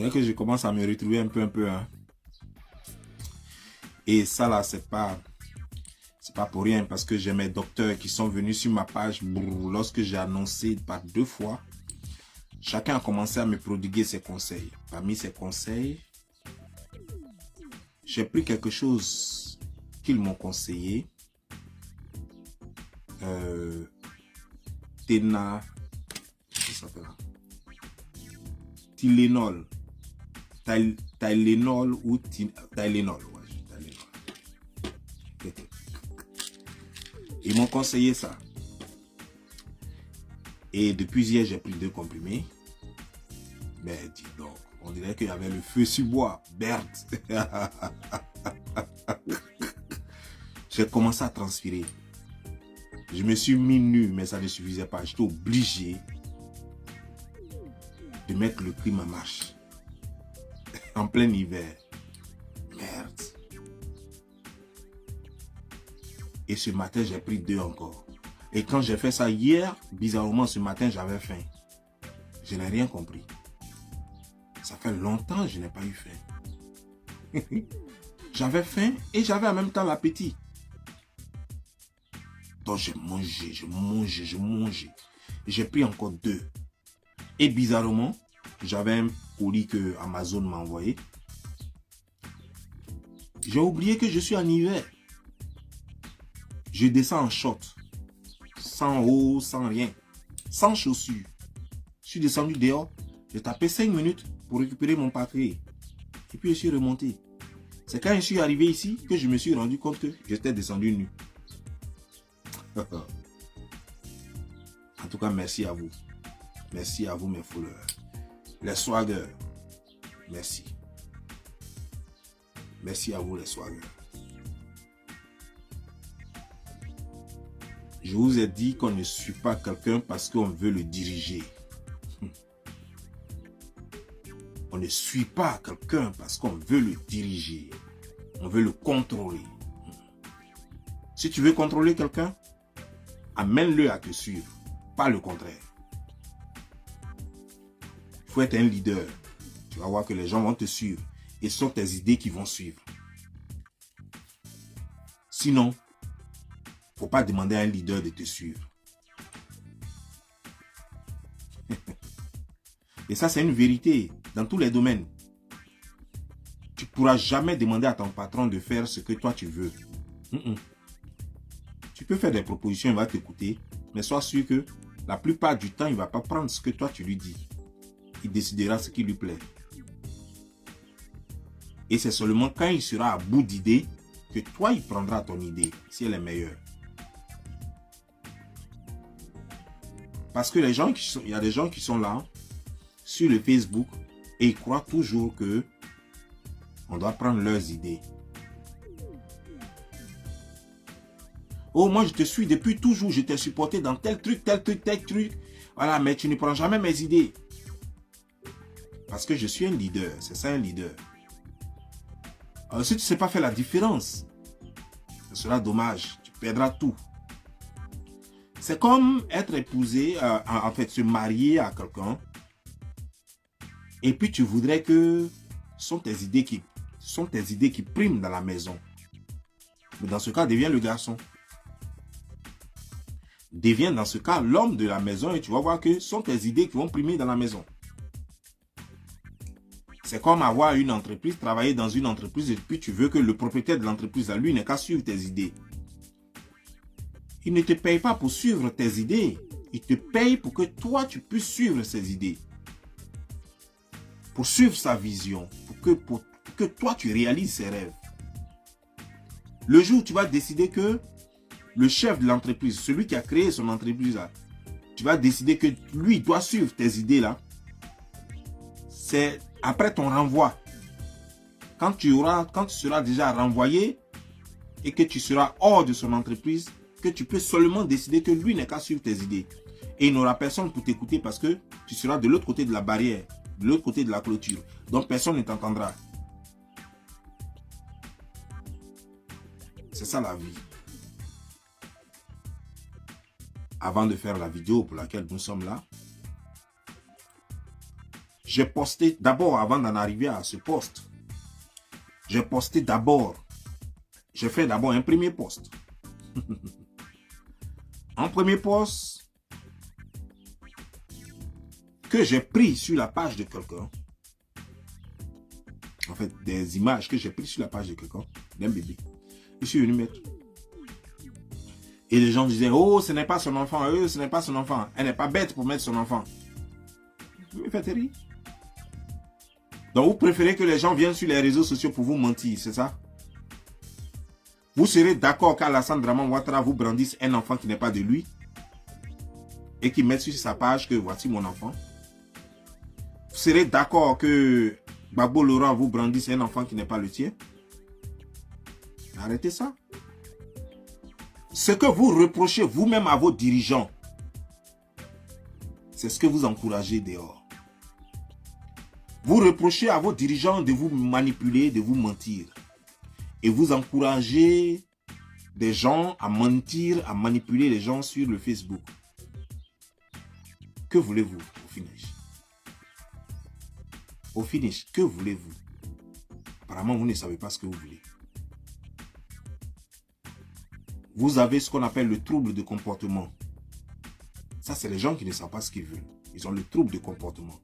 dirait que je commence à me retrouver un peu. Hein. Et ça là, c'est pas pour rien parce que j'ai mes docteurs qui sont venus sur ma page lorsque j'ai annoncé par 2 fois. Chacun a commencé à me prodiguer ses conseils. Parmi ses conseils, j'ai pris quelque chose qu'ils m'ont conseillé. Tylenol. Tylenol ou Tylenol. Ouais, Tylenol. Ils m'ont conseillé ça. Et depuis hier, j'ai pris 2 comprimés. Mais dis donc, on dirait qu'il y avait le feu sur bois. Merde. J'ai commencé à transpirer. Je me suis mis nu, mais ça ne suffisait pas. J'étais obligé de mettre le clim en marche. En plein hiver. Merde. Et ce matin, j'ai pris 2 encore. Et quand j'ai fait ça hier, bizarrement, ce matin, j'avais faim. Je n'ai rien compris. Ça fait longtemps que je n'ai pas eu faim. J'avais faim et j'avais en même temps l'appétit. Donc j'ai mangé. J'ai pris encore 2. Et bizarrement, j'avais un colis que Amazon m'a envoyé. J'ai oublié que je suis en hiver. Je descends en short. Sans haut, sans rien. Sans chaussures. Je suis descendu dehors. J'ai tapé 5 minutes pour récupérer mon papier. Et puis je suis remonté. C'est quand je suis arrivé ici que je me suis rendu compte que j'étais descendu nu. En tout cas, merci à vous. Merci à vous, mes followers. Les swaggers. Merci. Merci à vous, les swaggers. Je vous ai dit qu'on ne suit pas quelqu'un parce qu'on veut le diriger. On ne suit pas quelqu'un parce qu'on veut le diriger. On veut le contrôler. Si tu veux contrôler quelqu'un, amène-le à te suivre, pas le contraire. Il faut être un leader. Tu vas voir que les gens vont te suivre et ce sont tes idées qui vont suivre. Sinon, il ne faut pas demander à un leader de te suivre. Et ça, c'est une vérité dans tous les domaines. Tu ne pourras jamais demander à ton patron de faire ce que toi tu veux. Tu peux faire des propositions, il va t'écouter, mais sois sûr que la plupart du temps, il ne va pas prendre ce que toi tu lui dis. Il décidera ce qui lui plaît. Et c'est seulement quand il sera à bout d'idées que toi, il prendra ton idée, si elle est meilleure. Parce que il y a des gens qui sont là, sur le Facebook, et ils croient toujours que on doit prendre leurs idées. Oh, moi je te suis depuis toujours, je t'ai supporté dans tel truc. Voilà, mais tu ne prends jamais mes idées. Parce que je suis un leader, c'est ça un leader. Alors, si tu ne sais pas faire la différence, ce sera dommage, tu perdras tout. C'est comme être épousé, en fait se marier à quelqu'un, et puis tu voudrais que ce sont tes idées qui priment dans la maison. Mais dans ce cas, deviens le garçon. Deviens dans ce cas l'homme de la maison et tu vas voir que ce sont tes idées qui vont primer dans la maison. C'est comme avoir une entreprise, travailler dans une entreprise et puis tu veux que le propriétaire de l'entreprise, lui, n'ait qu'à suivre tes idées. Il ne te paye pas pour suivre tes idées. Il te paye pour que toi, tu puisses suivre ses idées. Pour suivre sa vision. Pour que toi, tu réalises ses rêves. Le jour où tu vas décider que le chef de l'entreprise, celui qui a créé son entreprise là, tu vas décider que lui doit suivre tes idées là. C'est après ton renvoi. Quand tu seras déjà renvoyé et que tu seras hors de son entreprise, que tu peux seulement décider que lui n'est qu'à suivre tes idées. Et il n'aura personne pour t'écouter parce que tu seras de l'autre côté de la barrière, de l'autre côté de la clôture. Donc personne ne t'entendra. C'est ça la vie. Avant de faire la vidéo pour laquelle nous sommes là, j'ai posté d'abord, avant d'en arriver à ce poste, j'ai posté d'abord, j'ai fait d'abord un premier post. Un premier post que j'ai pris sur la page de quelqu'un. En fait, des images que j'ai prises sur la page de quelqu'un, d'un bébé. Je suis venu mettre. Et les gens disaient, oh, ce n'est pas son enfant, ce n'est pas son enfant. Elle n'est pas bête pour mettre son enfant. Vous me faites rire. Donc, vous préférez que les gens viennent sur les réseaux sociaux pour vous mentir, c'est ça? Vous serez d'accord qu'Alassane Draman Ouattara vous brandisse un enfant qui n'est pas de lui et qui mette sur sa page que voici mon enfant? Vous serez d'accord que Gbagbo Laurent vous brandisse un enfant qui n'est pas le tien? Arrêtez ça. Ce que vous reprochez vous-même à vos dirigeants, c'est ce que vous encouragez dehors. Vous reprochez à vos dirigeants de vous manipuler, de vous mentir. Et vous encouragez des gens à mentir, à manipuler les gens sur le Facebook. Que voulez-vous au finish? Au finish, que voulez-vous? Apparemment, vous ne savez pas ce que vous voulez. Vous avez ce qu'on appelle le trouble de comportement. Ça, c'est les gens qui ne savent pas ce qu'ils veulent. Ils ont le trouble de comportement.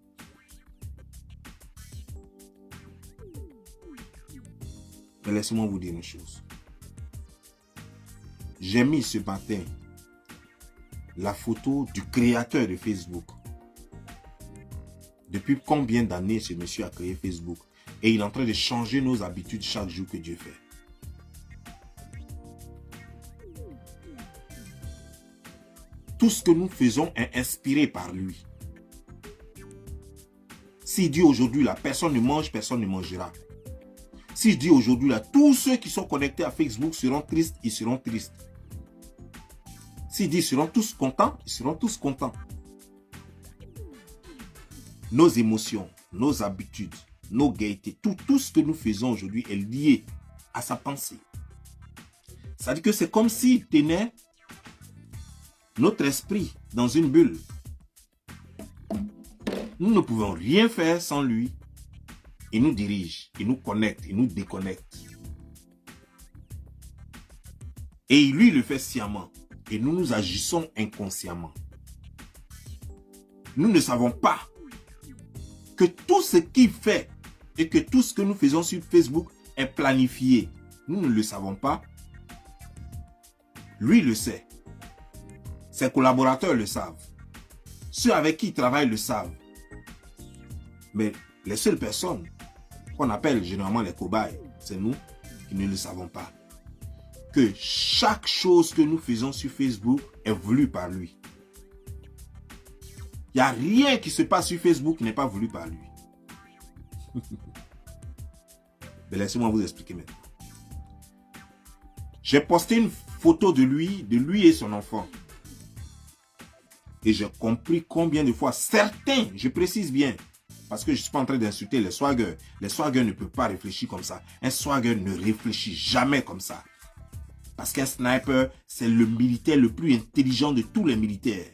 Mais laissez-moi vous dire une chose. J'ai mis ce matin la photo du créateur de Facebook. Depuis combien d'années ce monsieur a créé Facebook? Et il est en train de changer nos habitudes chaque jour que Dieu fait. Tout ce que nous faisons est inspiré par lui. S'il dit aujourd'hui, la personne ne mange, personne ne mangera. Si je dis aujourd'hui, là, tous ceux qui sont connectés à Facebook seront tristes, ils seront tristes. S'il dit, ils seront tous contents, ils seront tous contents. Nos émotions, nos habitudes, nos gaietés, tout ce que nous faisons aujourd'hui est lié à sa pensée. C'est-à-dire que c'est comme s'il tenait notre esprit dans une bulle. Nous ne pouvons rien faire sans lui. Il nous dirige, il nous connecte, il nous déconnecte. Et lui le fait sciemment. Et nous agissons inconsciemment. Nous ne savons pas que tout ce qu'il fait et que tout ce que nous faisons sur Facebook est planifié. Nous ne le savons pas. Lui le sait. Ses collaborateurs le savent. Ceux avec qui il travaille le savent. Mais les seules personnes qu'on appelle généralement les cobayes, c'est nous qui ne le savons pas. Que chaque chose que nous faisons sur Facebook est voulue par lui. Il n'y a rien qui se passe sur Facebook qui n'est pas voulu par lui. Mais laissez-moi vous expliquer maintenant. J'ai posté une photo de lui et son enfant. Et j'ai compris combien de fois certains, je précise bien, parce que je ne suis pas en train d'insulter les swaggers. Les swaggers ne peuvent pas réfléchir comme ça. Un swagger ne réfléchit jamais comme ça. Parce qu'un sniper, c'est le militaire le plus intelligent de tous les militaires.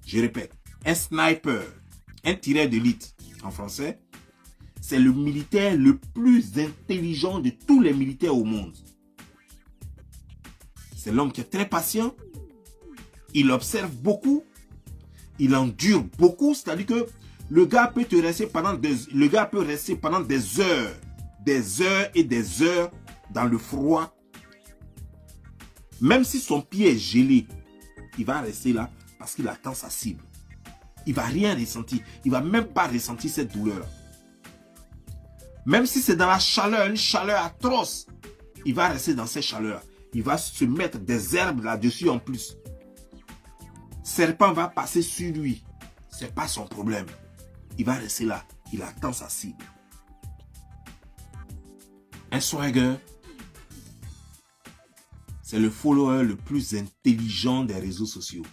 Je répète, un sniper, un tireur d'élite en français, c'est le militaire le plus intelligent de tous les militaires au monde. C'est l'homme qui est très patient. Il observe beaucoup. Il endure beaucoup. C'est-à-dire que le gars peut rester pendant des heures et des heures dans le froid. Même si son pied est gelé, il va rester là parce qu'il attend sa cible. Il ne va rien ressentir. Il ne va même pas ressentir cette douleur. Même si c'est dans la chaleur, une chaleur atroce, il va rester dans cette chaleur. Il va se mettre des herbes là-dessus en plus. Serpent va passer sur lui. Ce n'est pas son problème. Il va rester là. Il attend sa cible. Un swagger, c'est le follower le plus intelligent des réseaux sociaux.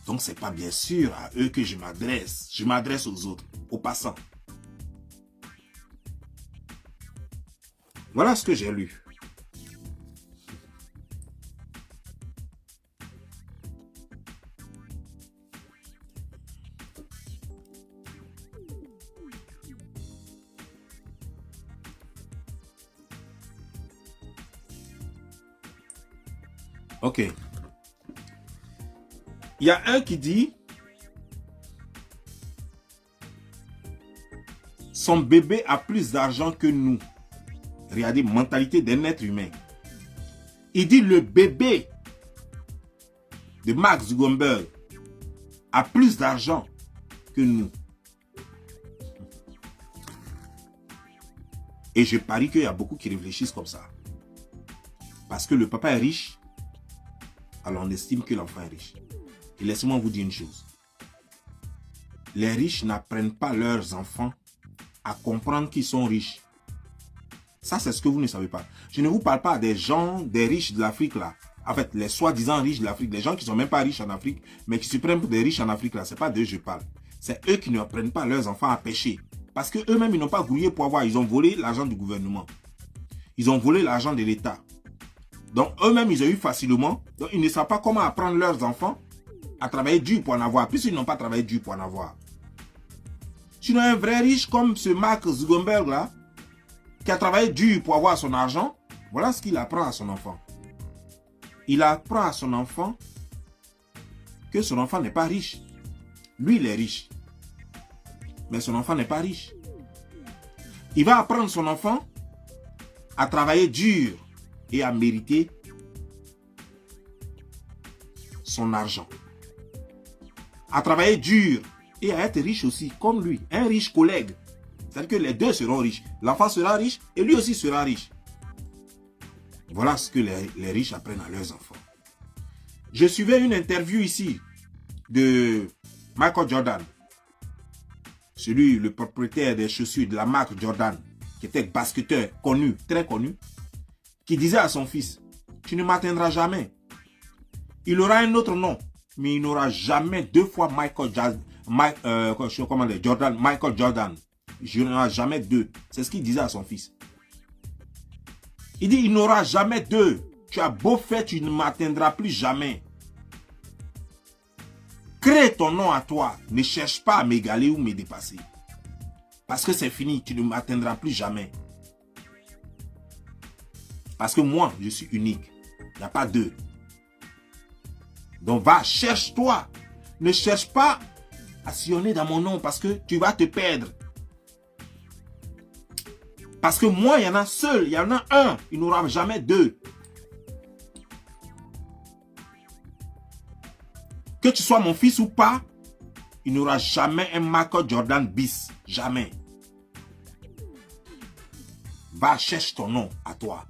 Donc, ce n'est pas bien sûr à eux que je m'adresse. Je m'adresse aux autres, aux passants. Voilà ce que j'ai lu. Ok. Il y a un qui dit son bébé a plus d'argent que nous. Regardez, mentalité d'un être humain. Il dit le bébé de Mark Zuckerberg a plus d'argent que nous. Et je parie qu'il y a beaucoup qui réfléchissent comme ça. Parce que le papa est riche, alors on estime que l'enfant est riche. Et laissez-moi vous dire une chose. Les riches n'apprennent pas leurs enfants à comprendre qu'ils sont riches. Ça, c'est ce que vous ne savez pas. Je ne vous parle pas des gens, des riches de l'Afrique là. En fait, les soi-disant riches de l'Afrique, les gens qui ne sont même pas riches en Afrique, mais qui se prennent pour des riches en Afrique là, c'est pas d'eux que je parle. C'est eux qui n'apprennent pas leurs enfants à pêcher. Parce qu'eux-mêmes, ils n'ont pas grouillé pour avoir. Ils ont volé l'argent du gouvernement. Ils ont volé l'argent de l'État. Donc, eux-mêmes, ils ont eu facilement. Donc, ils ne savent pas comment apprendre leurs enfants à travailler dur pour en avoir. Puisqu'ils n'ont pas travaillé dur pour en avoir. Sinon, un vrai riche comme ce Mark Zuckerberg là, qui a travaillé dur pour avoir son argent, voilà ce qu'il apprend à son enfant. Il apprend à son enfant que son enfant n'est pas riche. Lui, il est riche. Mais son enfant n'est pas riche. Il va apprendre son enfant à travailler dur et à mériter son argent. À travailler dur et à être riche aussi, comme lui. Un riche collègue. C'est-à-dire que les deux seront riches. L'enfant sera riche et lui aussi sera riche. Voilà ce que les riches apprennent à leurs enfants. Je suivais une interview ici de Michael Jordan. Celui, le propriétaire des chaussures de la marque Jordan, qui était basketteur connu, très connu, qui disait à son fils, tu ne m'atteindras jamais. Il aura un autre nom, mais il n'aura jamais deux fois Michael Jordan. Il n'aura jamais deux. C'est ce qu'il disait à son fils. Il dit, il n'aura jamais deux. Tu as beau faire, tu ne m'atteindras plus jamais. Crée ton nom à toi. Ne cherche pas à m'égaler ou me dépasser. Parce que c'est fini, tu ne m'atteindras plus jamais. Parce que moi, je suis unique. Il n'y a pas deux. Donc va, cherche-toi. Ne cherche pas à sillonner dans mon nom parce que tu vas te perdre. Parce que moi, il y en a seul, il y en a un. Il n'y aura jamais deux. Que tu sois mon fils ou pas, il n'y aura jamais un Michael Jordan bis. Jamais. Va, cherche ton nom à toi.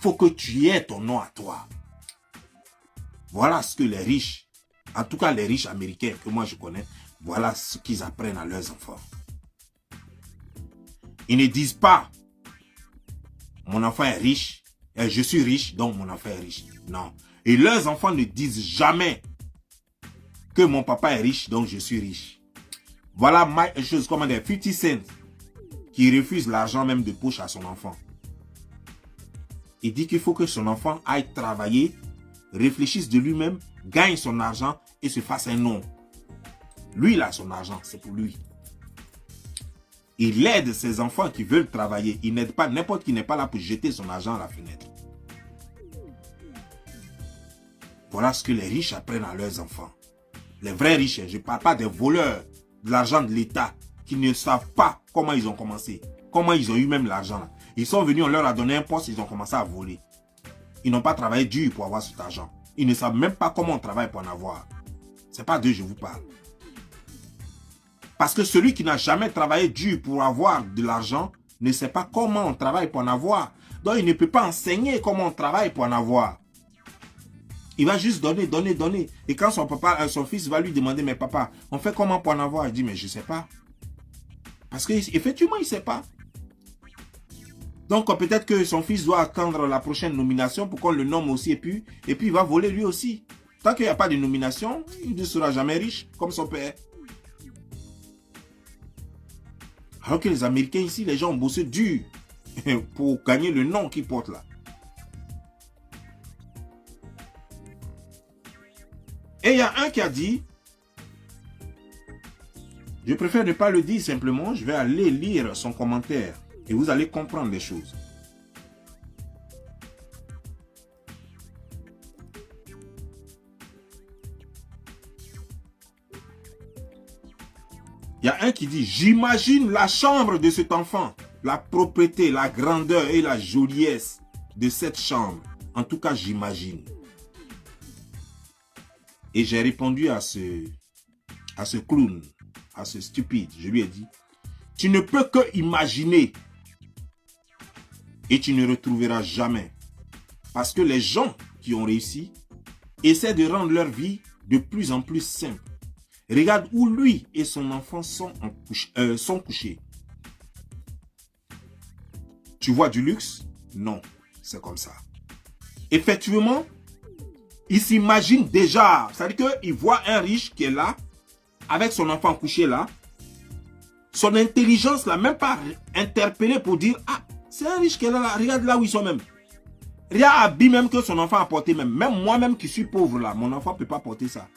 Faut que tu aies ton nom à toi. Voilà ce que les riches, en tout cas les riches américains que moi je connais, voilà ce qu'ils apprennent à leurs enfants. Ils ne disent pas, mon enfant est riche, et je suis riche, donc mon enfant est riche. Non. Et leurs enfants ne disent jamais que mon papa est riche, donc je suis riche. Voilà une chose comme 50 cents qui refuse l'argent même de poche à son enfant. Il dit qu'il faut que son enfant aille travailler, réfléchisse de lui-même, gagne son argent et se fasse un nom. Lui, il a son argent, c'est pour lui. Il aide ses enfants qui veulent travailler. Il n'aide pas n'importe qui n'est pas là pour jeter son argent à la fenêtre. Voilà ce que les riches apprennent à leurs enfants. Les vrais riches, je ne parle pas des voleurs de l'argent de l'État qui ne savent pas comment ils ont commencé, comment ils ont eu même l'argent là. Ils sont venus, on leur a donné un poste, ils ont commencé à voler. Ils n'ont pas travaillé dur pour avoir cet argent. Ils ne savent même pas comment on travaille pour en avoir. Ce n'est pas d'eux que je vous parle. Parce que celui qui n'a jamais travaillé dur pour avoir de l'argent ne sait pas comment on travaille pour en avoir. Donc il ne peut pas enseigner comment on travaille pour en avoir. Il va juste donner, donner, donner. Et quand son fils va lui demander, mais papa, on fait comment pour en avoir? Il dit, mais je ne sais pas. Parce qu'effectivement, il ne sait pas. Donc peut-être que son fils doit attendre la prochaine nomination pour qu'on le nomme aussi et puis il va voler lui aussi. Tant qu'il n'y a pas de nomination, il ne sera jamais riche comme son père. Alors que les Américains ici, les gens ont bossé dur pour gagner le nom qu'ils portent là. Et il y a un qui a dit, je préfère ne pas le dire simplement, je vais aller lire son commentaire et vous allez comprendre les choses. Il y a un qui dit, j'imagine la chambre de cet enfant, la propreté, la grandeur et la joliesse de cette chambre. En tout cas, j'imagine. Et j'ai répondu à ce clown, à ce stupide. Je lui ai dit, tu ne peux que imaginer et tu ne retrouveras jamais. Parce que les gens qui ont réussi essaient de rendre leur vie de plus en plus simple. Regarde où lui et son enfant sont couchés. Tu vois du luxe? Non, c'est comme ça. Effectivement, il s'imagine déjà. C'est-à-dire qu'il voit un riche qui est là, avec son enfant couché là. Son intelligence l'a même pas interpellé pour dire, ah, c'est un riche qui est là, regarde là où ils sont même. Regarde habit même que son enfant a porté même. Même moi-même qui suis pauvre là, mon enfant ne peut pas porter ça.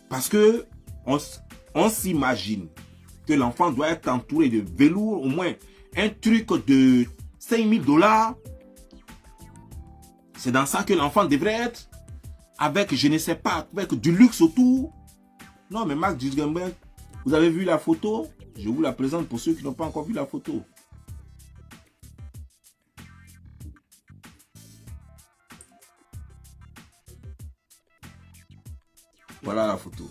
Parce que on s'imagine que l'enfant doit être entouré de velours, au moins un truc de 5 000 $. C'est dans ça que l'enfant devrait être. Avec, je ne sais pas, avec du luxe autour. Non, mais Mark Zuckerberg, vous avez vu la photo? Je vous la présente pour ceux qui n'ont pas encore vu la photo. Voilà la photo.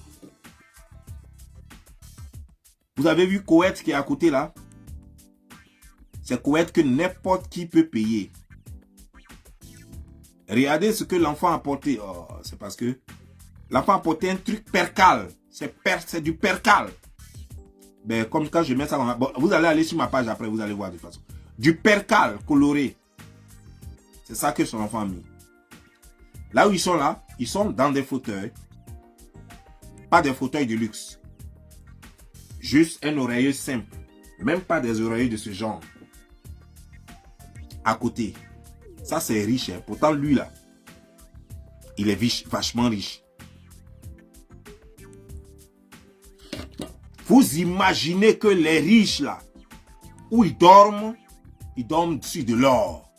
Vous avez vu Koweït qui est à côté là? C'est Koweït que n'importe qui peut payer. Regardez ce que l'enfant a porté. Oh, c'est parce que l'enfant a porté un truc percal. C'est du percal. Ben, comme quand je mets ça, bon, vous allez aller sur ma page après, vous allez voir de toute façon. Du percal coloré. C'est ça que son enfant a mis. Là où ils sont dans des fauteuils. Pas des fauteuils de luxe. Juste un oreiller simple. Même pas des oreillers de ce genre. À côté. Ça, c'est riche. Hein. Pourtant, lui, là, il est vachement riche. Vous imaginez que les riches, là, où ils dorment dessus de l'or.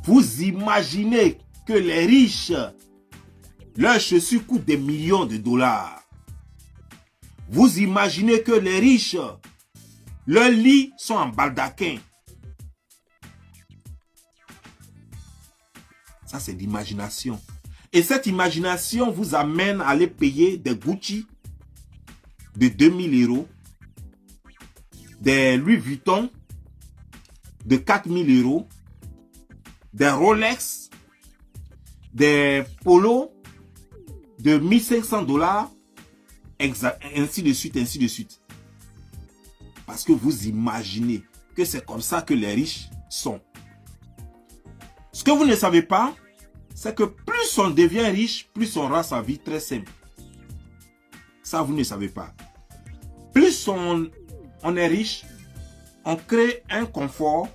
Vous imaginez que les riches, leurs chaussures coûtent des millions de $. Vous imaginez que les riches, leurs lits sont en baldaquin. Ça, c'est l'imagination. Et cette imagination vous amène à aller payer des Gucci de 2000 €, des Louis Vuitton de 4000 €, des Rolex, des Polos de 1500 $, ainsi de suite, ainsi de suite. Parce que vous imaginez que c'est comme ça que les riches sont. Ce que vous ne savez pas, c'est que plus on devient riche, plus on rend sa vie très simple. Ça, vous ne savez pas. Plus on est riche, on crée un confort.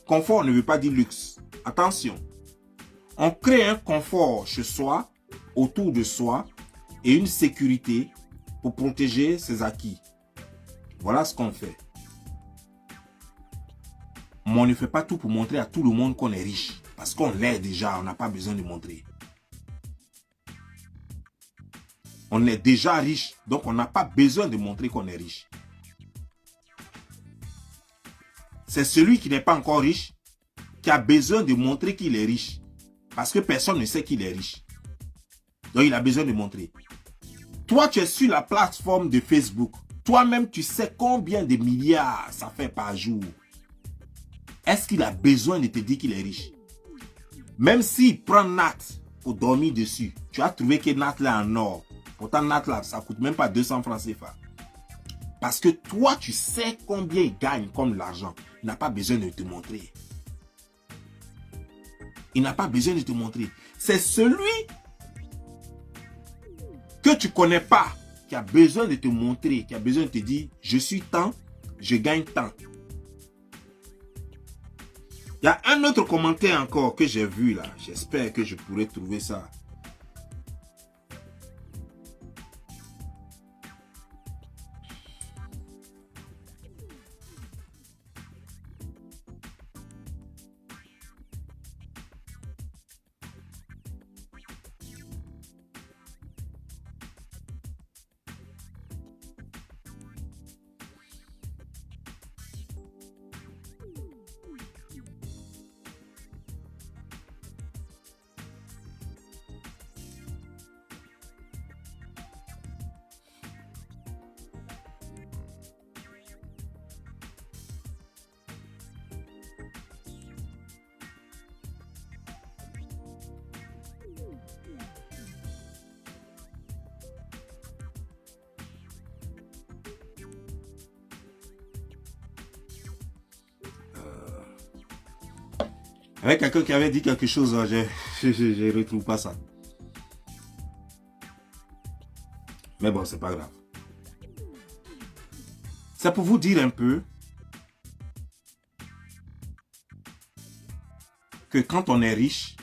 Confort ne veut pas dire luxe. Attention. On crée un confort chez soi, autour de soi, et une sécurité pour protéger ses acquis. Voilà ce qu'on fait. Mais on ne fait pas tout pour montrer à tout le monde qu'on est riche. Parce qu'on l'est déjà, on n'a pas besoin de montrer. On est déjà riche, donc on n'a pas besoin de montrer qu'on est riche. C'est celui qui n'est pas encore riche qui a besoin de montrer qu'il est riche. Parce que personne ne sait qu'il est riche. Donc il a besoin de montrer. Toi, tu es sur la plateforme de Facebook. Toi-même, tu sais combien de milliards ça fait par jour. Est-ce qu'il a besoin de te dire qu'il est riche? Même s'il prend Nat pour dormir dessus, tu as trouvé que Nat là en or. Pourtant, Nat là, ça coûte même pas 200 francs CFA. Parce que toi, tu sais combien il gagne comme l'argent. Il n'a pas besoin de te montrer. Il n'a pas besoin de te montrer. C'est celui que tu ne connais pas qui a besoin de te montrer, qui a besoin de te dire, je suis tant, je gagne tant. Il y a un autre commentaire encore que j'ai vu là. J'espère que je pourrai trouver ça. Avec quelqu'un qui avait dit quelque chose, je ne retrouve pas ça. Mais bon, c'est pas grave. C'est pour vous dire un peu que quand on est riche,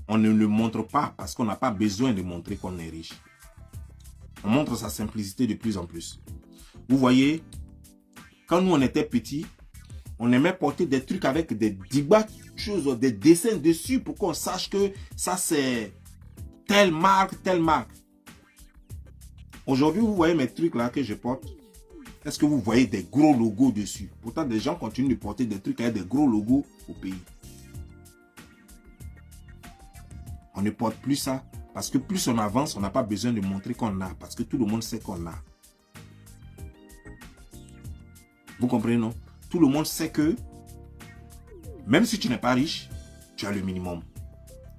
on ne le montre pas parce qu'on n'a pas besoin de montrer qu'on est riche. On montre sa simplicité de plus en plus. Vous voyez, quand nous on était petits, on aimait porter des trucs avec des dibats, choses, des dessins dessus pour qu'on sache que ça c'est telle marque, telle marque. Aujourd'hui, vous voyez mes trucs là que je porte. Est-ce que vous voyez des gros logos dessus? Pourtant, des gens continuent de porter des trucs avec des gros logos au pays. On ne porte plus ça parce que plus on avance, on n'a pas besoin de montrer qu'on a parce que tout le monde sait qu'on a. Vous comprenez, non? Tout le monde sait que même si tu n'es pas riche, tu as le minimum.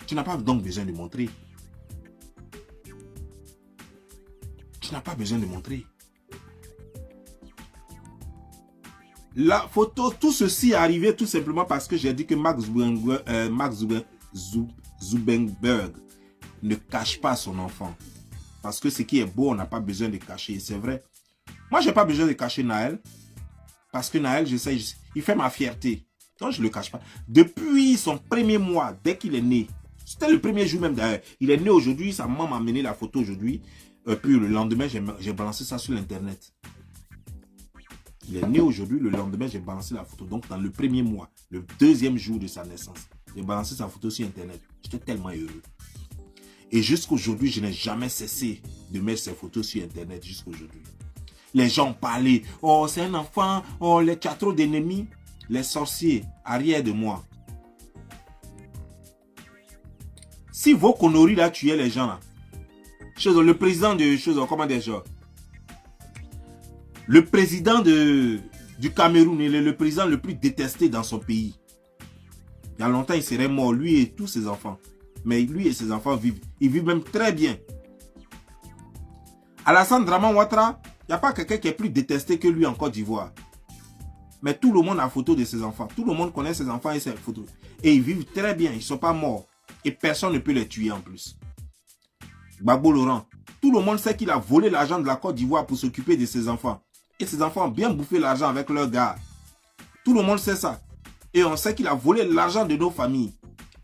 Tu n'as pas donc besoin de montrer. Tu n'as pas besoin de montrer. La photo, tout ceci est arrivé tout simplement parce que j'ai dit que Mark Zuckerberg ne cache pas son enfant. Parce que ce qui est beau, on n'a pas besoin de cacher. C'est vrai. Moi, je n'ai pas besoin de cacher Naël. Parce que Naël, il fait ma fierté. Donc, je ne le cache pas. Depuis son premier mois, dès qu'il est né, c'était le premier jour même d'ailleurs. Il est né aujourd'hui, sa maman m'a amené la photo aujourd'hui. Puis le lendemain, j'ai balancé ça sur l'internet. Il est né aujourd'hui, le lendemain, j'ai balancé la photo. Donc, dans le premier mois, le deuxième jour de sa naissance, j'ai balancé sa photo sur internet. J'étais tellement heureux. Et jusqu'aujourd'hui, je n'ai jamais cessé de mettre ces photos sur internet jusqu'aujourd'hui. Les gens parlaient, oh c'est un enfant, oh tu as trop d'ennemis. Les sorciers, arrière de moi. Si vos conneries là tuaient les gens là, le président de comment des gens, le président du Cameroun, il est le président le plus détesté dans son pays. Il y a longtemps, il serait mort, lui et tous ses enfants. Mais lui et ses enfants vivent. Ils vivent même très bien. Alassane Draman Ouattara, il n'y a pas quelqu'un qui est plus détesté que lui en Côte d'Ivoire. Mais tout le monde a photo de ses enfants. Tout le monde connaît ses enfants et ses photos. Et ils vivent très bien. Ils ne sont pas morts. Et personne ne peut les tuer en plus. Gbagbo Laurent, tout le monde sait qu'il a volé l'argent de la Côte d'Ivoire pour s'occuper de ses enfants. Et ses enfants ont bien bouffé l'argent avec leurs gars. Tout le monde sait ça. Et on sait qu'il a volé l'argent de nos familles.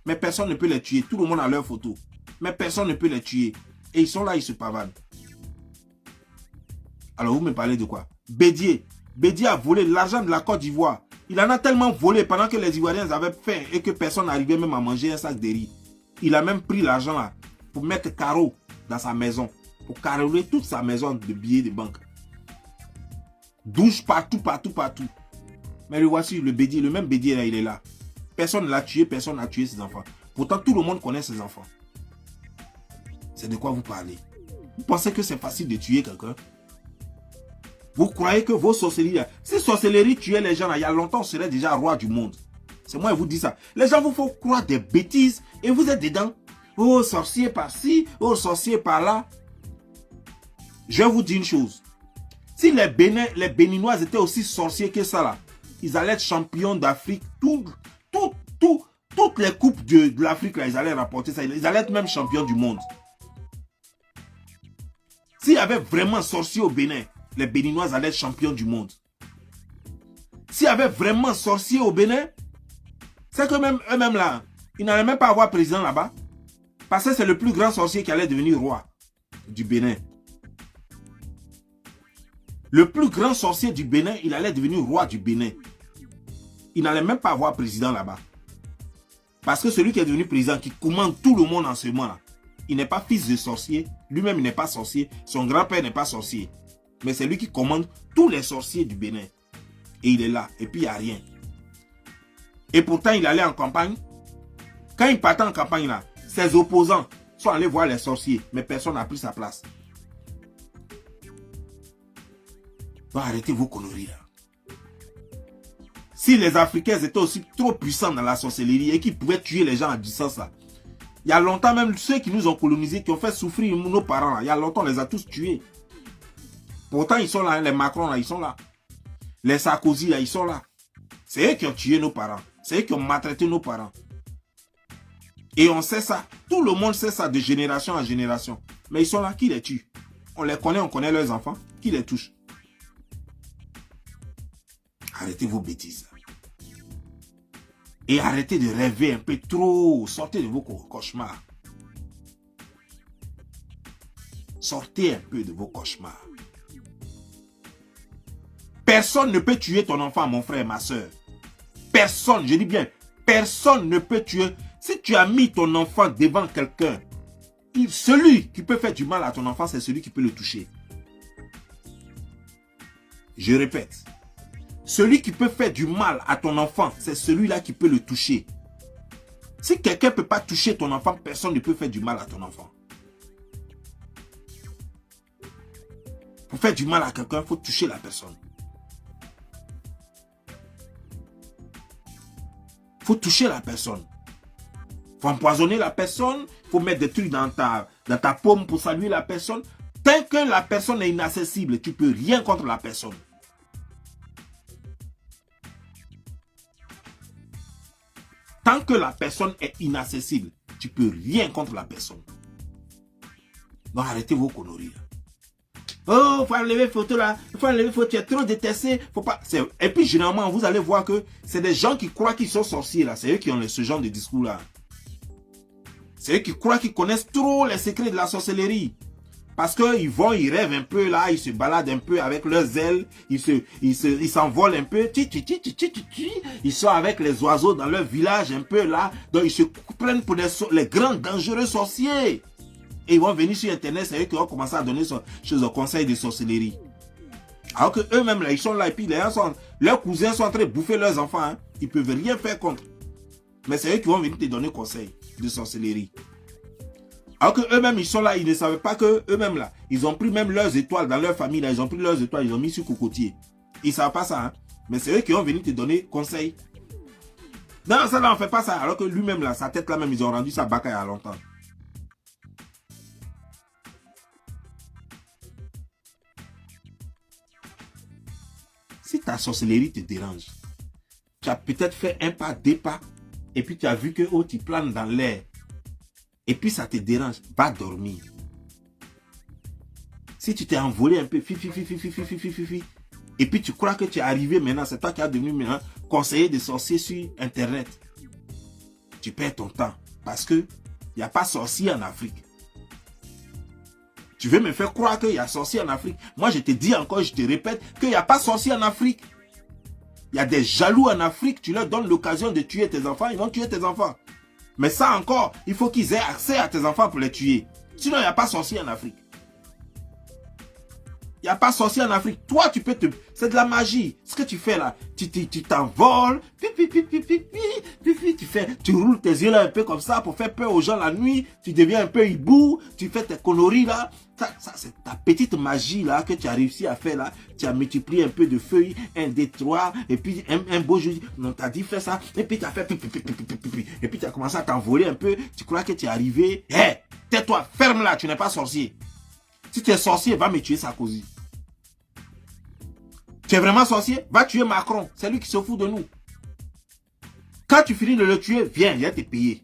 Mais personne ne peut les tuer. Tout le monde a leurs photos. Mais personne ne peut les tuer. Et ils sont là, ils se pavanent. Alors vous me parlez de quoi? Bédier. Bédier a volé l'argent de la Côte d'Ivoire. Il en a tellement volé pendant que les Ivoiriens avaient faim et que personne n'arrivait même à manger un sac de riz. Il a même pris l'argent là pour mettre carreau dans sa maison. Pour carreauer toute sa maison de billets de banque. Douche partout, partout, partout. Mais le voici, le Bédier, le même Bédier là, il est là. Personne ne l'a tué, personne n'a tué ses enfants. Pourtant, tout le monde connaît ses enfants. C'est de quoi vous parlez? Vous pensez que c'est facile de tuer quelqu'un? Vous croyez que vos sorcelleries, si sorcellerie tuait les gens, là, il y a longtemps, on serait déjà roi du monde. C'est moi qui vous dis ça. Les gens vous font croire des bêtises et vous êtes dedans. Oh, sorcier par-ci, oh, sorcier par-là. Je vais vous dire une chose. Si les Béninois étaient aussi sorciers que ça, là, ils allaient être champions d'Afrique. Toutes les coupes de l'Afrique, là, ils allaient rapporter ça. Ils allaient être même champions du monde. S'il y avait vraiment sorciers au Bénin, les Béninois allaient être champions du monde. S'il y avait vraiment sorciers au Bénin, c'est que même eux-mêmes là, ils n'allaient même pas avoir président là-bas. Parce que c'est le plus grand sorcier qui allait devenir roi du Bénin. Le plus grand sorcier du Bénin, il allait devenir roi du Bénin. Il n'allait même pas avoir président là-bas. Parce que celui qui est devenu président, qui commande tout le monde en ce moment-là, il n'est pas fils de sorcier, lui-même il n'est pas sorcier, son grand-père n'est pas sorcier. Mais c'est lui qui commande tous les sorciers du Bénin. Et il est là, et puis il n'y a rien. Et pourtant, il allait en campagne. Quand il partait en campagne, là, ses opposants sont allés voir les sorciers, mais personne n'a pris sa place. Donc arrêtez vos conneries là. Si les Africains étaient aussi trop puissants dans la sorcellerie et qu'ils pouvaient tuer les gens à distance là, il y a longtemps même ceux qui nous ont colonisés, qui ont fait souffrir nos parents là, il y a longtemps on les a tous tués. Pourtant ils sont là, les Macron là, ils sont là. Les Sarkozy là, ils sont là. C'est eux qui ont tué nos parents. C'est eux qui ont maltraité nos parents. Et on sait ça. Tout le monde sait ça de génération en génération. Mais ils sont là, qui les tue? On les connaît, on connaît leurs enfants. Qui les touche? Arrêtez vos bêtises. Et arrêtez de rêver un peu trop. Sortez de vos cauchemars. Sortez un peu de vos cauchemars. Personne ne peut tuer ton enfant, mon frère, ma soeur. Personne, je dis bien, personne ne peut tuer. Si tu as mis ton enfant devant quelqu'un, celui qui peut faire du mal à ton enfant, c'est celui qui peut le toucher. Je répète. Celui qui peut faire du mal à ton enfant, c'est celui-là qui peut le toucher. Si quelqu'un ne peut pas toucher ton enfant, personne ne peut faire du mal à ton enfant. Pour faire du mal à quelqu'un, il faut toucher la personne. Il faut toucher la personne. Il faut empoisonner la personne. Il faut mettre des trucs dans ta paume pour saluer la personne. Tant que la personne est inaccessible, tu ne peux rien contre la personne. Tant que la personne est inaccessible, tu ne peux rien contre la personne. Donc arrêtez vos conneries. Oh, il faut enlever photo là. Il faut enlever photo. Tu es trop détesté. Faut pas. Et puis généralement, vous allez voir que c'est des gens qui croient qu'ils sont sorciers là. C'est eux qui ont ce genre de discours là. C'est eux qui croient qu'ils connaissent trop les secrets de la sorcellerie. Parce qu'ils vont, ils rêvent un peu là, ils se baladent un peu avec leurs ailes, ils s'envolent un peu, ils sont avec les oiseaux dans leur village un peu là, donc ils se prennent pour les grands dangereux sorciers. Et ils vont venir sur internet, c'est eux qui vont commencer à donner un conseil de sorcellerie. Alors que eux-mêmes là, ils sont là et puis leurs cousins sont en train de bouffer leurs enfants, hein. Ils ne peuvent rien faire contre. Mais c'est eux qui vont venir te donner conseil de sorcellerie. Alors que eux-mêmes, ils sont là, ils ne savaient pas que eux-mêmes là, ils ont pris même leurs étoiles dans leur famille, là, ils ont pris leurs étoiles, ils ont mis sur cocotier. Ils ne savent pas ça, hein. Mais c'est eux qui vont venir te donner conseil. Non, ça là, on ne fait pas ça. Alors que lui-même là, sa tête là même, ils ont rendu ça baka il y a longtemps. Si ta sorcellerie te dérange, tu as peut-être fait un pas, deux pas, et puis tu as vu que oh, tu planes dans l'air. Et puis ça te dérange, va dormir. Si tu t'es envolé un peu, et puis tu crois que tu es arrivé maintenant, c'est toi qui as devenu maintenant conseiller de sorcier sur internet. Tu perds ton temps. Parce que il n'y a pas sorcier en Afrique. Tu veux me faire croire qu'il y a sorcier en Afrique. Moi je te dis encore, je te répète, qu'il n'y a pas sorcier en Afrique. Il y a des jaloux en Afrique, tu leur donnes l'occasion de tuer tes enfants, ils vont tuer tes enfants. Mais ça encore, il faut qu'ils aient accès à tes enfants pour les tuer. Sinon, il n'y a pas sorcier en Afrique. Il n'y a pas sorcier en Afrique. Toi, tu peux te... C'est de la magie. Ce que tu fais là, tu t'envoles. Tu roules tes yeux là un peu comme ça pour faire peur aux gens la nuit. Tu deviens un peu hibou. Tu fais tes conneries là. Ça c'est ta petite magie là que tu as réussi à faire là. Tu as multiplié un peu de feuilles. 1, 2, 3. Et puis un beau jour, on t'a dit fais ça. Et puis tu as fait... Et puis tu as commencé à t'envoler un peu. Tu crois que tu es arrivé. Hé, tais-toi, ferme là, tu n'es pas sorcier. Si tu es sorcier, va me tuer Sarkozy. Tu es vraiment sorcier, va tuer Macron. C'est lui qui se fout de nous. Quand tu finis de le tuer, viens, il va te payer.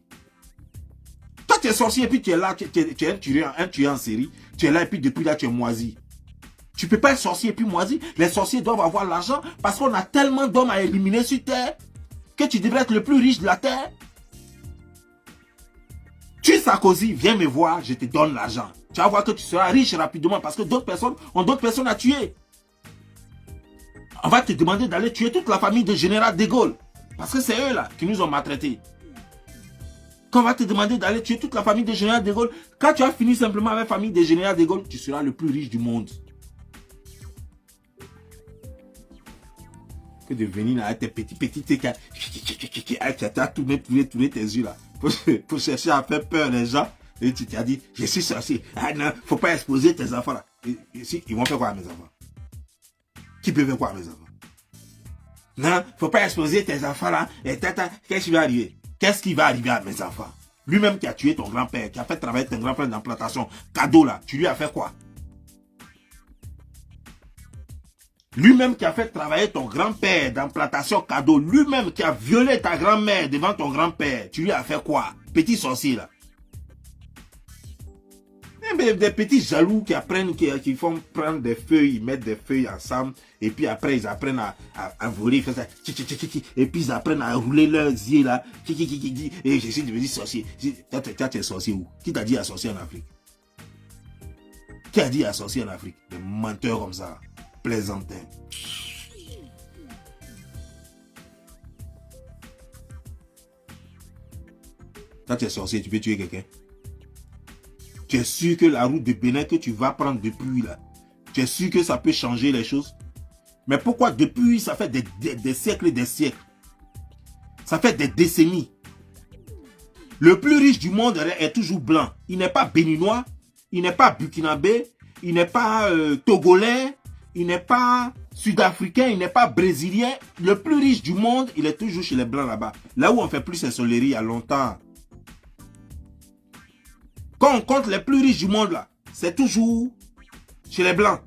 Toi, tu es sorcier et puis tu es là, tu es un tueur en série. Tu es là et puis depuis là, tu es moisi. Tu ne peux pas être sorcier et puis moisi. Les sorciers doivent avoir l'argent parce qu'on a tellement d'hommes à éliminer sur Terre que tu devrais être le plus riche de la Terre. Tu Sarkozy, viens me voir, je te donne l'argent. Tu vas voir que tu seras riche rapidement parce que d'autres personnes ont d'autres personnes à tuer. On va te demander d'aller tuer toute la famille de général de Gaulle. Parce que c'est eux là qui nous ont maltraités. Quand on va te demander d'aller tuer toute la famille de général de Gaulle, quand tu as fini simplement avec la famille de général de Gaulle, tu seras le plus riche du monde. Que de venir là avec tes petits tu as tourné tes yeux là. Pour chercher à faire peur les gens. Et tu t'as dit, je suis sorcier. Ah non, faut pas exposer tes enfants là. Ils vont faire quoi à mes enfants? Qui peut faire quoi à mes enfants? Non, faut pas exposer tes enfants là. Et qu'est-ce qui va arriver? Qu'est-ce qui va arriver à mes enfants? Lui-même qui a tué ton grand-père, qui a fait travailler ton grand-père dans la plantation, cadeau là, tu lui as fait quoi? Lui-même qui a fait travailler ton grand-père dans la plantation cadeau, lui-même qui a violé ta grand-mère devant ton grand-père, tu lui as fait quoi? petits sorciers là. Des petits jaloux qui apprennent, qui font prendre des feuilles, ils mettent des feuilles ensemble, et puis après ils apprennent à voler, faire ça, et puis ils apprennent à rouler leurs yeux là, et j'essaie de me dire sorcier. Toi, tu es sorcier où? Qui t'a dit à sorcier en Afrique? Qui a dit à sorcier en Afrique? Des menteurs comme ça, plaisantins. Quand tu es sorcier, tu peux tuer quelqu'un. Tu es sûr que la route de Bénin que tu vas prendre depuis là, tu es sûr que ça peut changer les choses? Mais pourquoi depuis, ça fait des siècles et des siècles? Ça fait des décennies. Le plus riche du monde est toujours blanc. Il n'est pas béninois, il n'est pas burkinabé, il n'est pas togolais, il n'est pas sud-africain, il n'est pas brésilien. Le plus riche du monde, il est toujours chez les blancs là-bas. Là où on fait plus sorcellerie il y a longtemps. Quand on compte les plus riches du monde là, c'est toujours chez les blancs.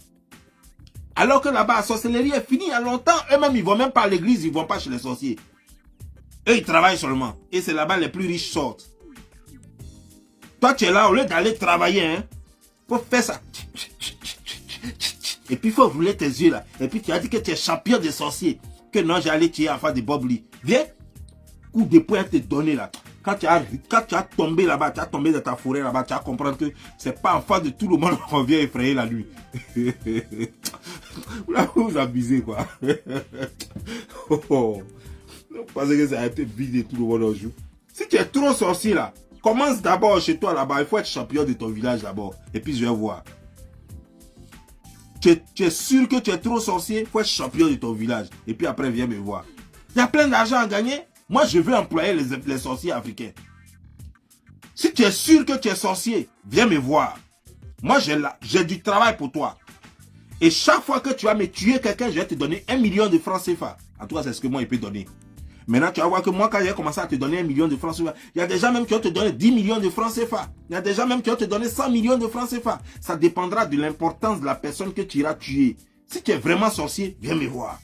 Alors que là-bas, la sorcellerie est finie il y a longtemps. Eux-mêmes, ils ne vont même pas à l'église, ils ne vont pas chez les sorciers. Eux, ils travaillent seulement. Et c'est là-bas les plus riches sortent. Toi, tu es là, au lieu d'aller travailler, hein, faut faire ça. Et puis, il faut rouler tes yeux là. Et puis, tu as dit que tu es champion des sorciers. Que non, j'allais tuer en face de Bob Lee. Viens, coup de poing te donner là. Quand tu as tombé là-bas, tu as tombé dans ta forêt là-bas, tu vas comprendre que c'est pas en face de tout le monde qu'on vient effrayer la nuit. Là, vous abusez quoi. Parce que ça a été vidé tout le monde en joue. Si tu es trop sorcier là, commence d'abord chez toi là-bas. Il faut être champion de ton village d'abord. Et puis je vais voir. Tu es sûr que tu es trop sorcier, il faut être champion de ton village. Et puis après, viens me voir. Il y a plein d'argent à gagner. Moi, je veux employer les sorciers africains. Si tu es sûr que tu es sorcier, viens me voir. Moi, j'ai du travail pour toi. Et chaque fois que tu vas me tuer quelqu'un, je vais te donner 1 million de francs CFA. En tout cas, c'est ce que moi, il peut donner. Maintenant, tu vas voir que moi, quand j'ai commencé à te donner 1 million de francs CFA, il y a des gens même qui vont te donner 10 millions de francs CFA. Il y a des gens même qui vont te donner 100 millions de francs CFA. Ça dépendra de l'importance de la personne que tu iras tuer. Si tu es vraiment sorcier, viens me voir.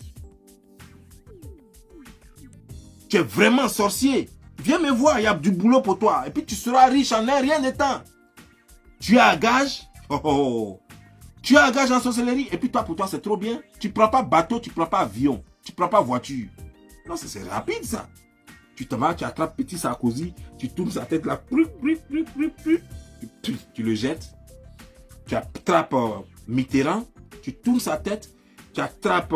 Tu es vraiment sorcier, viens me voir, il y a du boulot pour toi. Et puis tu seras riche en un rien de temps. Tu as un gage, tu as un gage en sorcellerie. Et puis toi, pour toi, c'est trop bien. Tu ne prends pas bateau, tu ne prends pas avion, tu ne prends pas voiture. Non, c'est rapide ça. Tu te vas, tu attrapes petit Sarkozy, tu tournes sa tête là, tu le jettes. Tu attrapes Mitterrand, tu tournes sa tête, tu attrapes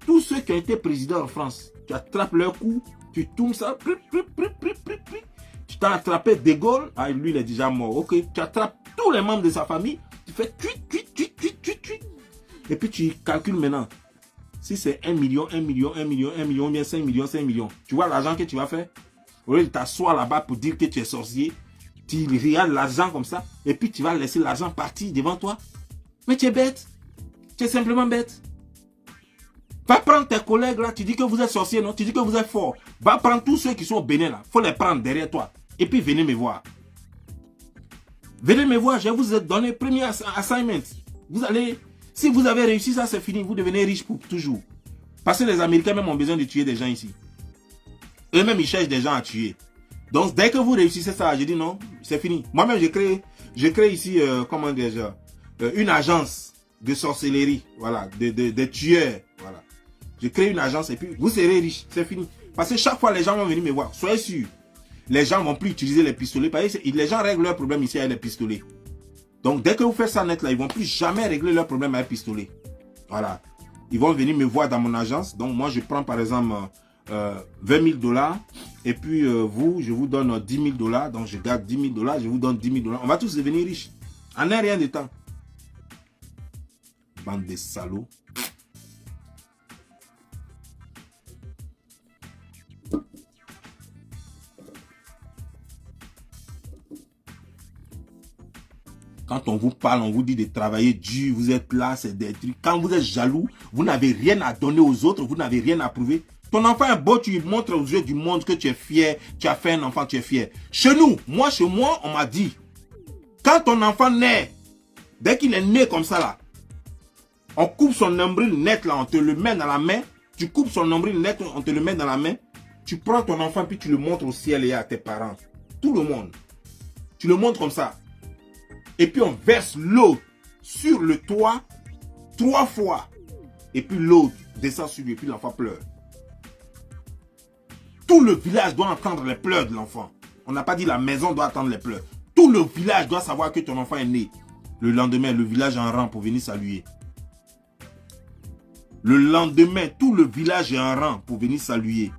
tous ceux qui ont été présidents en France. Tu attrapes leur cou. Tu tournes ça, tu t'as attrapé De Gaulle, ah, lui il est déjà mort, ok, tu attrapes tous les membres de sa famille, tu fais tuit, et puis tu calcules maintenant, si c'est 1 million, 1 million, 1 million, 1 million, bien 5 millions, 5 millions, tu vois l'argent que tu vas faire, au lieu de t'asseoir là-bas pour dire que tu es sorcier, tu regardes l'argent comme ça, et puis tu vas laisser l'argent partir devant toi, mais tu es bête, tu es simplement bête. Va prendre tes collègues là, tu dis que vous êtes sorciers, non? Tu dis que vous êtes fort. Va prendre tous ceux qui sont au Bénin là. Il faut les prendre derrière toi. Et puis venez me voir. Venez me voir, je vais vous donner premier assignment. Vous allez, si vous avez réussi ça, c'est fini. Vous devenez riche pour toujours. Parce que les Américains même ont besoin de tuer des gens ici. Eux-mêmes, ils cherchent des gens à tuer. Donc, dès que vous réussissez ça, je dis non, c'est fini. Moi-même, j'ai créé ici, comment déjà, une agence de sorcellerie. Voilà, de tueurs. Voilà. Je crée une agence et puis vous serez riche, c'est fini. Parce que chaque fois les gens vont venir me voir, soyez sûrs. Les gens ne vont plus utiliser les pistolets. Parce que les gens règlent leurs problèmes ici avec les pistolets. Donc dès que vous faites ça net là, ils ne vont plus jamais régler leurs problèmes avec pistolet. Voilà. Ils vont venir me voir dans mon agence. Donc moi je prends par exemple 20 000 $. Et puis vous, je vous donne 10 000 $. Donc je garde 10 000 $, je vous donne 10 000 $. On va tous devenir riches. En un rien de temps. Bande de salauds. Quand on vous parle, on vous dit de travailler dur, vous êtes là, c'est des trucs. Quand vous êtes jaloux, vous n'avez rien à donner aux autres, vous n'avez rien à prouver. Ton enfant est beau, tu lui montres aux yeux du monde que tu es fier, tu as fait un enfant, tu es fier. Chez nous, chez moi, on m'a dit, quand ton enfant naît, dès qu'il est né comme ça là, on coupe son nombril net là, on te le met dans la main, tu coupes son nombril net, on te le met dans la main, tu prends ton enfant puis tu le montres au ciel et à tes parents. tout le monde. Tu le montres comme ça. Et puis on verse l'eau sur le toit 3 fois. Et puis l'eau descend sur lui et puis l'enfant pleure. Tout le village doit entendre les pleurs de l'enfant. On n'a pas dit la maison doit entendre les pleurs. Tout le village doit savoir que ton enfant est né. Le lendemain, le village est en rang pour venir saluer. Le lendemain, tout le village est en rang pour venir saluer.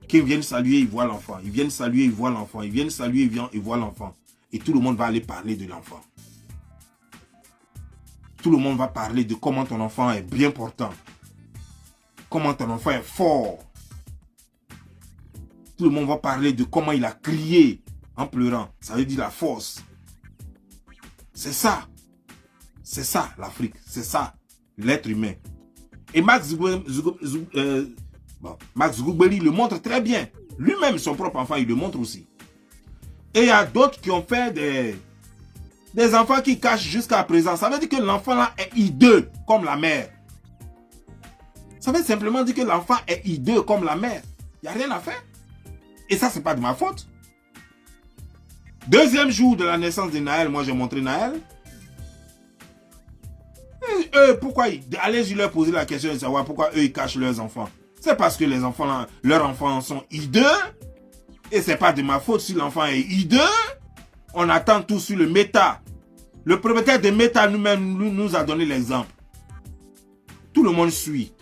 Qu'ils viennent saluer, ils voient l'enfant. Ils viennent saluer, ils voient l'enfant. Ils viennent saluer, ils voient l'enfant. Et tout le monde va aller parler de l'enfant. Tout le monde va parler de comment ton enfant est bien portant. Comment ton enfant est fort. Tout le monde va parler de comment il a crié en pleurant. Ça veut dire la force. C'est ça. C'est ça l'Afrique. C'est ça l'être humain. Et Max Zuckerberg le montre très bien. Lui-même, son propre enfant, il le montre aussi. Et il y a d'autres qui ont fait des enfants qui cachent jusqu'à présent. Ça veut dire que l'enfant là est hideux comme la mère. Ça veut simplement dire que l'enfant est hideux comme la mère. Il n'y a rien à faire. Et ça, c'est pas de ma faute. Deuxième jour de la naissance de Naël, moi j'ai montré Naël. Pourquoi allez-y leur poser la question de savoir pourquoi eux ils cachent leurs enfants. C'est parce que les enfants là, leurs enfants sont hideux. Et c'est pas de ma faute si l'enfant est hideux. On attend tout sur le Meta. Le propriétaire de Meta nous a donné l'exemple. Tout le monde suit.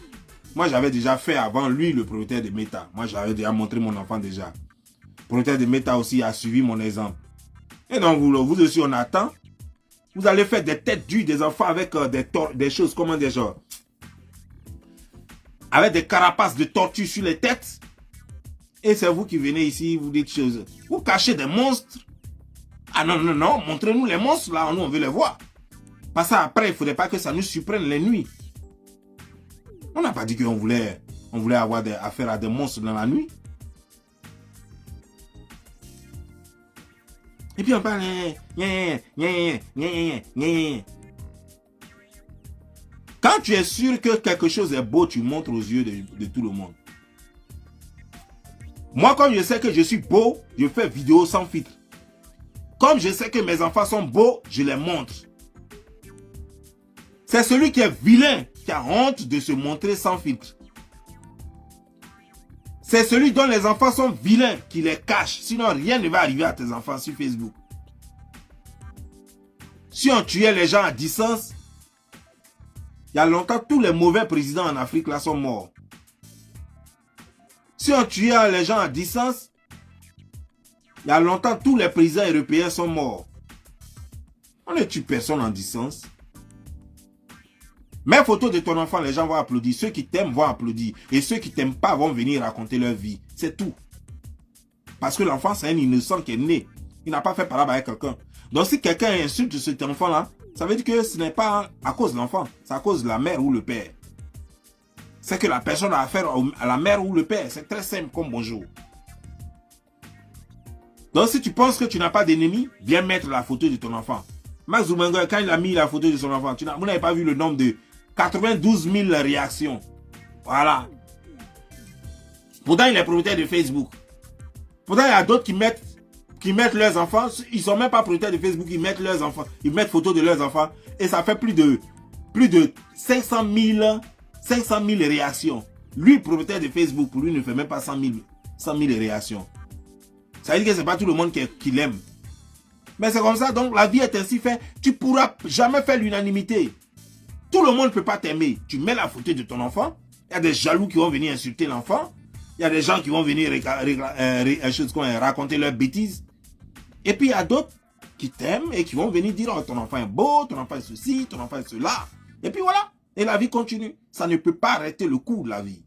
Moi j'avais déjà fait avant lui le propriétaire de Meta. Moi j'avais déjà montré mon enfant déjà. Le propriétaire de Meta aussi a suivi mon exemple. Et donc vous aussi on attend. Vous allez faire des têtes d'huile des enfants avec des choses, comment dire, genre, avec des carapaces de tortue sur les têtes. Et c'est vous qui venez ici, vous dites choses. Vous cachez des monstres. Ah non, non, non, montrez-nous les monstres là, nous on veut les voir. Parce qu'après, il ne faudrait pas que ça nous surprenne les nuits. On n'a pas dit qu'on voulait avoir affaire à des monstres dans la nuit. Et puis on parle... Quand tu es sûr que quelque chose est beau, tu montres aux yeux de tout le monde. Moi, comme je sais que je suis beau, je fais vidéo sans filtre. Comme je sais que mes enfants sont beaux, je les montre. C'est celui qui est vilain qui a honte de se montrer sans filtre. C'est celui dont les enfants sont vilains qui les cache. Sinon, rien ne va arriver à tes enfants sur Facebook. Si on tuait les gens à distance, il y a longtemps, tous les mauvais présidents en Afrique là sont morts. Si on tuait les gens à distance, il y a longtemps, tous les présidents européens sont morts. On ne tue personne en distance. Mets photo de ton enfant, les gens vont applaudir. Ceux qui t'aiment vont applaudir. Et ceux qui t'aiment pas vont venir raconter leur vie. C'est tout. Parce que l'enfant, c'est un innocent qui est né. Il n'a pas fait parler avec quelqu'un. Donc si quelqu'un insulte cet enfant-là, ça veut dire que ce n'est pas à cause de l'enfant. C'est à cause de la mère ou le père. C'est que la personne a affaire à la mère ou le père. C'est très simple comme bonjour. Donc si tu penses que tu n'as pas d'ennemi, viens mettre la photo de ton enfant. Max Zuckerberg, quand il a mis la photo de son enfant, vous n'avez pas vu le nombre de 92 000 réactions. Voilà. Pourtant, il est propriétaire de Facebook. Pourtant, il y a d'autres qui mettent leurs enfants. Ils ne sont même pas propriétaires de Facebook. Ils mettent leurs enfants. Ils mettent photos de leurs enfants. Et ça fait plus de 500 000 réactions. Lui, propriétaire de Facebook, pour lui, ne fait même pas 100 000 réactions. Ça veut dire que ce n'est pas tout le monde qui l'aime. Mais c'est comme ça. Donc, la vie est ainsi faite. Tu ne pourras jamais faire l'unanimité. Tout le monde ne peut pas t'aimer. Tu mets la photo de ton enfant. Il y a des jaloux qui vont venir insulter l'enfant. Il y a des gens qui vont venir raconter leurs bêtises. Et puis il y a d'autres qui t'aiment et qui vont venir dire oh, ton enfant est beau, ton enfant est ceci, ton enfant est cela. Et puis voilà. Et la vie continue. Ça ne peut pas arrêter le cours de la vie.